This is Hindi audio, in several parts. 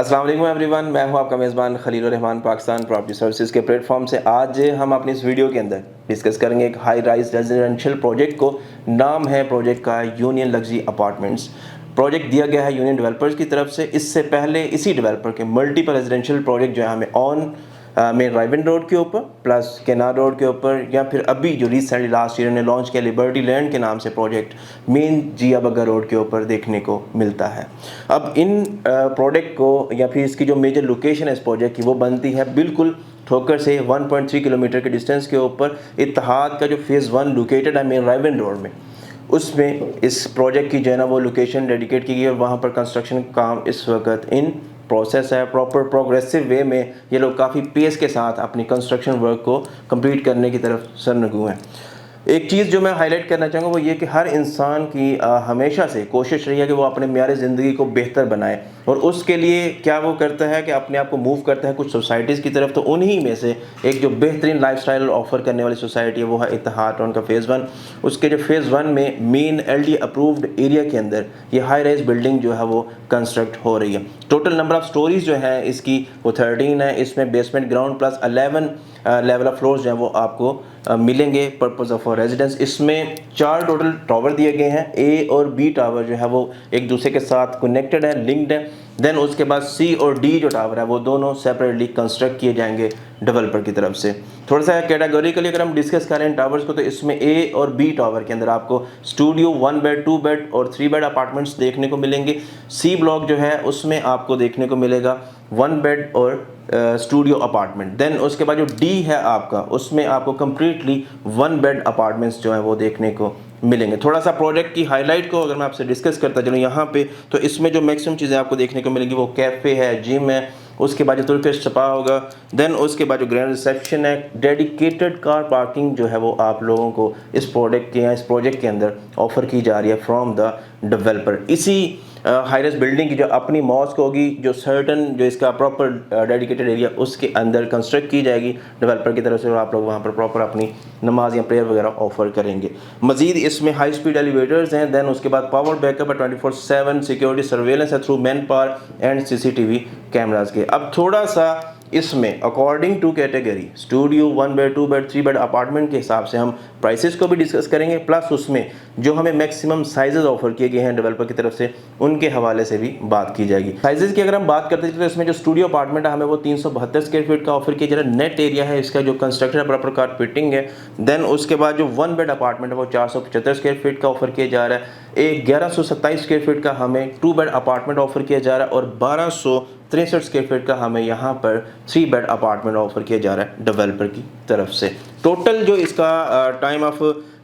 अस्सलाम वालेकुम एवरीवन, मैं हूं आपका मेज़बान खलील रहमान पाकिस्तान प्रॉपर्टी सर्विसेज के प्लेटफॉर्म से। आज हम अपनी इस वीडियो के अंदर डिस्कस करेंगे एक हाई राइज रेजिडेंशियल प्रोजेक्ट को। नाम है प्रोजेक्ट का यूनियन लग्जरी अपार्टमेंट्स। प्रोजेक्ट दिया गया है यूनियन डेवलपर्स की तरफ से। इससे पहले इसी डेवलपर के मल्टीपल रेजिडेंशियल प्रोजेक्ट जो है हमें ऑन मेन राइवन रोड के ऊपर प्लस केनार रोड के ऊपर, या फिर अभी जो रिसेंटली लास्ट ईयर ने लॉन्च किया लिबर्टी लैंड के नाम से प्रोजेक्ट मेन जिया बग्गर रोड के ऊपर देखने को मिलता है। अब इन प्रोजेक्ट को या फिर इसकी जो मेजर लोकेशन है इस प्रोजेक्ट की वो बनती है बिल्कुल ठोकर से 1.3 किलोमीटर के डिस्टेंस के ऊपर। इत्तेहाद का जो फेज़ 1 लोकेटेड है मेन राइवन रोड में, उसमें इस प्रोजेक्ट की जो है ना वो लोकेशन डेडिकेट की गई है और वहाँ पर कंस्ट्रक्शन काम इस वक्त इन प्रोसेस है। प्रॉपर प्रोग्रेसिव वे में ये लोग काफ़ी पेस के साथ अपनी कंस्ट्रक्शन वर्क को कंप्लीट करने की तरफ सरनगू हैं। एक चीज़ जो मैं हाईलाइट करना चाहूँगा वो ये कि हर इंसान की हमेशा से कोशिश रही है कि वो अपने म्यार ज़िंदगी को बेहतर बनाए, और उसके लिए क्या वो करता है कि अपने आप को मूव करता है कुछ सोसाइटीज़ की तरफ। तो उन्हीं में से एक जो बेहतरीन लाइफस्टाइल ऑफर करने वाली सोसाइटी है वो है इत्तेहाद टाउन का फेज़ 1। उसके जो फेज़ 1 में मेन LD अप्रूव्ड एरिया के अंदर ये हाई राइज बिल्डिंग जो है वो कंस्ट्रक्ट हो रही है। टोटल नंबर ऑफ़ स्टोरीज़ जो है इसकी वो 13 है। इसमें basement ground plus 11 level of floors जो हैं वो आपको मिलेंगे पर्पज़ ऑफ रेजिडेंस। इसमें 4 टोटल टावर दिए गए हैं। A और B टावर जो है वो एक दूसरे के साथ कनेक्टेड है, लिंक्ड है। देन उसके बाद C और D जो टावर है वो दोनों सेपरेटली कंस्ट्रक्ट किए जाएंगे डेवलपर की तरफ से। थोड़ा सा कैटेगोरिकली अगर हम डिस्कस करें टावर्स को, तो इसमें A और B टावर के अंदर आपको स्टूडियो 1 बेड 2 बेड और 3 बेड अपार्टमेंट्स देखने को मिलेंगे। C ब्लॉक जो है उसमें आपको देखने को मिलेगा 1 बेड और स्टूडियो अपार्टमेंट। देन उसके बाद जो D है आपका, उसमें आपको कम्प्लीटली 1 बेड अपार्टमेंट्स जो है वो देखने को मिलेंगे। थोड़ा सा प्रोजेक्ट की हाईलाइट को अगर मैं आपसे डिस्कस करता चलूँ यहाँ पे, तो इसमें जो मैक्सिमम चीज़ें आपको देखने को मिलेंगी वो कैफ़े है, जिम है, उसके बाद जो तुर्किश स्पा होगा। देन उसके बाद जो ग्रैंड रिसेप्शन है, डेडिकेटेड कार पार्किंग जो है वो आप लोगों को इस प्रोजेक्ट के अंदर ऑफर की जा रही है फ्रॉम द डेवलपर। इसी हाई राइज बिल्डिंग की जो अपनी मॉस्क होगी, जो सर्टन जो इसका प्रॉपर डेडिकेटेड एरिया उसके अंदर कंस्ट्रक्ट की जाएगी डेवलपर की तरफ से, और आप लोग वहाँ पर प्रॉपर अपनी नमाज या प्रेयर वगैरह ऑफर करेंगे। मजीद इसमें हाई स्पीड एलिवेटर्स हैं। देन उसके बाद पावर बैकअप है, 24/7 सिक्योरिटी सर्वेलेंस है through man power and CCTV cameras के। अब थोड़ा सा इसमें according to category studio 1 bed 2 bed 3 bed apartment के हिसाब से हम प्राइसेस को भी डिस्कस करेंगे, प्लस उसमें जो हमें मैक्सिमम साइजेस ऑफर किए गए हैं डेवलपर की तरफ से उनके हवाले से भी बात की जाएगी। साइजेस की अगर हम बात करते हैं तो इसमें जो स्टूडियो अपार्टमेंट है हमें वो 372 स्क्वायर फीट का ऑफर किया जा रहा है। नेट एरिया है इसका जो कंस्ट्रक्शन है प्रॉपर कारपेटिंग है। देन उसके बाद जो 1 बेड अपार्टमेंट है वो 475 स्क्वायर फीट का ऑफर किया जा रहा है। एक 1127 स्क्वायर फीट का हमें 2 बेड अपार्टमेंट ऑफर किया जा रहा है, और 1263 स्क्वायर फीट का हमें यहाँ पर 3 बेड अपार्टमेंट ऑफर किया जा रहा है डेवलपर की तरफ से। टोटल जो इसका टाइम ऑफ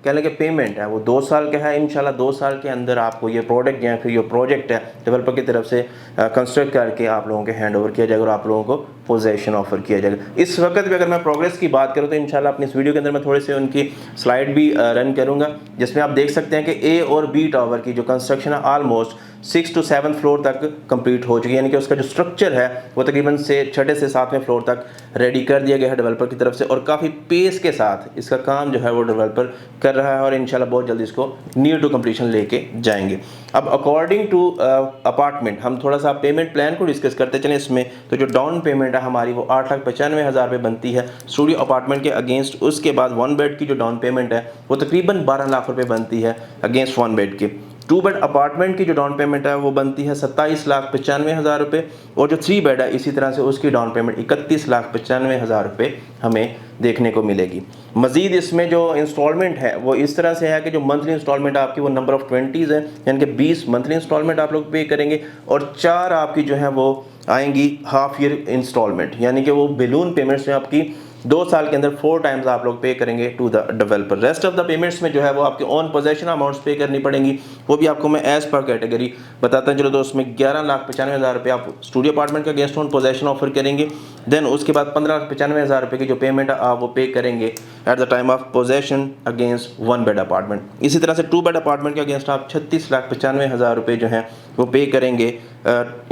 कह लें कि पेमेंट है वो 2 साल का है। इंशाल्लाह 2 साल के अंदर आपको ये प्रोडक्ट या फिर ये प्रोजेक्ट है डेवलपर की तरफ से कंस्ट्रक्ट करके आप लोगों के हैंड ओवर किया जाएगा और आप लोगों को पोजेशन ऑफर किया जाएगा। इस वक्त भी अगर मैं प्रोग्रेस की बात करूँ तो इंशाल्लाह अपनी इस वीडियो के अंदर मैं थोड़े से उनकी स्लाइड भी रन करूँगा, जिसमें आप देख सकते हैं कि A और B टावर की जो कंस्ट्रक्शन है ऑलमोस्ट 6 to 7 फ्लोर तक कंप्लीट हो चुकी है। यानी कि उसका जो स्ट्रक्चर है वो तकरीबन से 6 से 7वें फ्लोर तक रेडी कर दिया गया है डेवलपर की तरफ से, और काफ़ी पेस के साथ इसका काम जो है वो डेवलपर कर रहा है, और इंशाल्लाह बहुत जल्दी इसको नियर टू कंप्लीशन लेके जाएंगे। अब अकॉर्डिंग टू अपार्टमेंट हम थोड़ा सा पेमेंट प्लान को डिस्कस करते चलें इसमें। तो जो डाउन पेमेंट है हमारी वो 8,95,000 रुपये बनती है स्टूडियो अपार्टमेंट के अगेंस्ट। उसके बाद 1 बेड की जो डाउन पेमेंट है वो तकरीबन 12 लाख रुपये बनती है अगेंस्ट 1 बेड के। 2 बेड अपार्टमेंट की जो डाउन पेमेंट है वो बनती है 27,95,000 रुपये, और जो 3 बेड है इसी तरह से उसकी डाउन पेमेंट 31,95,000 रुपये हमें देखने को मिलेगी। मजीद इसमें जो इंस्टॉलमेंट है वो इस तरह से है कि जो मंथली इंस्टॉलमेंट आपकी वो नंबर ऑफ 20s है, यानी कि 20 मंथली इंस्टॉलमेंट आप लोग पे करेंगे, और 4 आपकी जो है वो आएंगी हाफ ईयर इंस्टॉलमेंट, यानी कि वो बैलून पेमेंट्स में आपकी 2 साल के अंदर 4 टाइम्स आप लोग पे करेंगे to the developer. Rest of the payments में जो है वो आपके ऑन पोजेशन अमाउंट्स पे करनी पड़ेंगी, वो भी आपको मैं एज पर कैटेगरी बताता चलो। तो उसमें 11,95,000 रुपये आप स्टूडियो अपार्टमेंट का अगेंस्ट ऑन पोजेशन ऑफर करेंगे। देन उसके बाद 15,95,000 रुपये की जो पेमेंट है आप वो पे करेंगे at the time of possession against 1 bed apartment. इसी तरह से 2 बेड अपार्टमेंट के अगेंस्ट आप 36,95,000 रुपये जो हैं वो पे करेंगे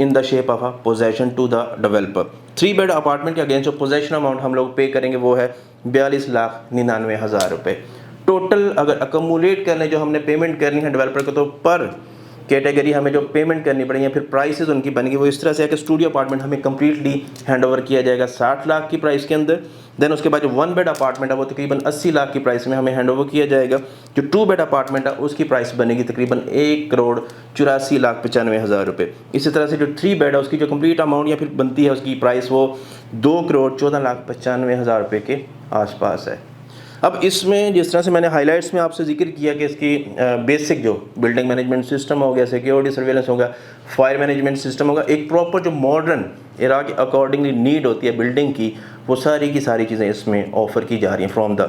in the shape of a possession to the developer. 3 bed apartment के अगेंस्ट जो पोजेशन अमाउंट हम लोग पे करेंगे वो है 42,99,000 रुपये। टोटल अगर अकोमुलेट कर लें जो हमने पेमेंट करनी है डेवलपर को, तो पर कैटेगरी हमें जो पेमेंट करनी पड़ेगी या फिर प्राइसेस उनकी बनेगी वो इस तरह से है कि स्टूडियो अपार्टमेंट हमें कम्प्लीटली हैंड ओवर किया जाएगा 60 लाख की प्राइस के अंदर। देन उसके बाद जो 1 बेड अपार्टमेंट है वो तकरीबन 80 लाख की प्राइस में हमें हैंड ओवर किया जाएगा। जो 2 बेड अपार्टमेंट है उसकी प्राइस बनेगी तकरीबन 1,84,95,000 रुपये। इसी तरह से जो 3 बेड है उसकी जो कंप्लीट अमाउंट या फिर बनती है उसकी प्राइस वो 2,14,95,000 रुपये के आसपास है। अब इसमें जिस तरह से मैंने हाइलाइट्स में आपसे जिक्र किया कि इसकी बेसिक जो बिल्डिंग मैनेजमेंट सिस्टम हो गया, सिक्योरिटी सर्वेलेंस होगा, फायर मैनेजमेंट सिस्टम होगा, एक प्रॉपर जो मॉडर्न एरा के अकॉर्डिंगली नीड होती है बिल्डिंग की, वो सारी की सारी चीज़ें इसमें ऑफर की जा रही हैं from the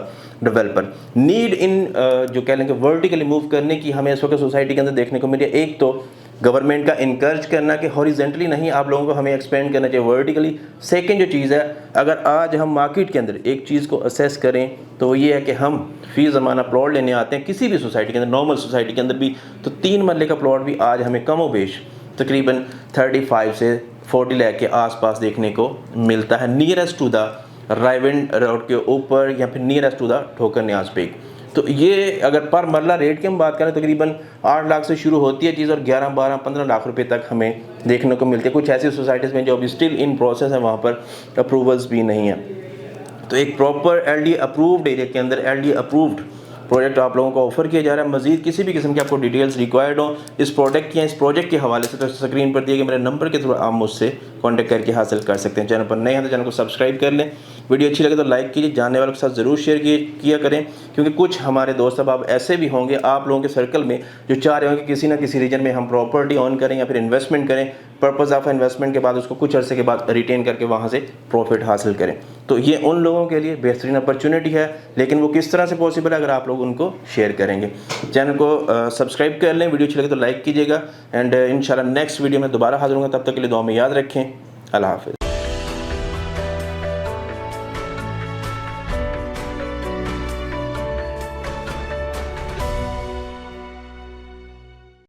developer. Need in जो कह लेंगे वर्टिकली मूव करने की हमें इस वक्त सोसाइटी के अंदर देखने को मिल रही है। एक तो गवर्नमेंट का इनकरेज करना कि हॉरिजेंटली नहीं, आप लोगों को हमें एक्सपेंड करना चाहिए वर्टिकली। सेकंड जो चीज़ है, अगर आज हम मार्केट के अंदर एक चीज़ को असेस करें तो ये है कि हम फी ज़माना प्लॉट लेने आते हैं किसी भी सोसाइटी के अंदर, नॉर्मल सोसाइटी के अंदर भी, तो 3 मरले का प्लॉट भी आज हमें कम व बेश तकरीबन 35 से 40 लाख के आसपास देखने को मिलता है, nearest to the Raiwind road के ऊपर या फिर नियरेस्ट टू द ठोकर न्याज पेक। तो ये अगर पर मरला रेट की हम बात करें तकरीबन 8 लाख से शुरू होती है चीज़ और 11, 12, 15 लाख रुपए तक हमें देखने को मिलती है। कुछ ऐसी सोसाइटीज़ में जो अभी स्टिल इन प्रोसेस है, वहाँ पर अप्रूवल्स भी नहीं है। तो एक प्रॉपर LD अप्रूव्ड एरिया के अंदर LD अप्रूव्ड प्रोजेक्ट आप लोगों को ऑफर किया जा रहा है। मजीद किसी भी किस्म की आपको डिटेल्स रिक्वायर्ड हो इस प्रोडक्ट की या इस प्रोजेक्ट के हवाले से, तो स्क्रीन पर दिए गए मेरे नंबर के थ्रू आप मुझसे कांटेक्ट करके हासिल कर सकते हैं। चैनल पर नए हैं तो चैनल को सब्सक्राइब कर लें, वीडियो अच्छी लगे तो लाइक कीजिए, जानने वालों के साथ ज़रूर शेयर किया करें, क्योंकि कुछ हमारे दोस्त अब ऐसे भी होंगे आप लोगों के सर्कल में जो चाह रहे होंगे किसी ना किसी रीजन में हम प्रॉपर्टी ऑन करें या फिर इन्वेस्टमेंट करें, पर्पज़ ऑफ इन्वेस्टमेंट के बाद उसको कुछ अरसे के बाद रिटेन करके वहाँ से प्रॉफिट हासिल करें। तो ये उन लोगों के लिए बेहतरीन अपॉर्चुनिटी है, लेकिन वो किस तरह से पॉसिबल है अगर आप लोग उनको शेयर करेंगे। चैनल को सब्सक्राइब कर लें, वीडियो अच्छी लगे तो लाइक कीजिएगा, एंड इंशाल्लाह नेक्स्ट वीडियो में दोबारा हाजिर होंगे। तब तक के लिए दुआ में याद रखें। अल्लाह हाफ़िज़।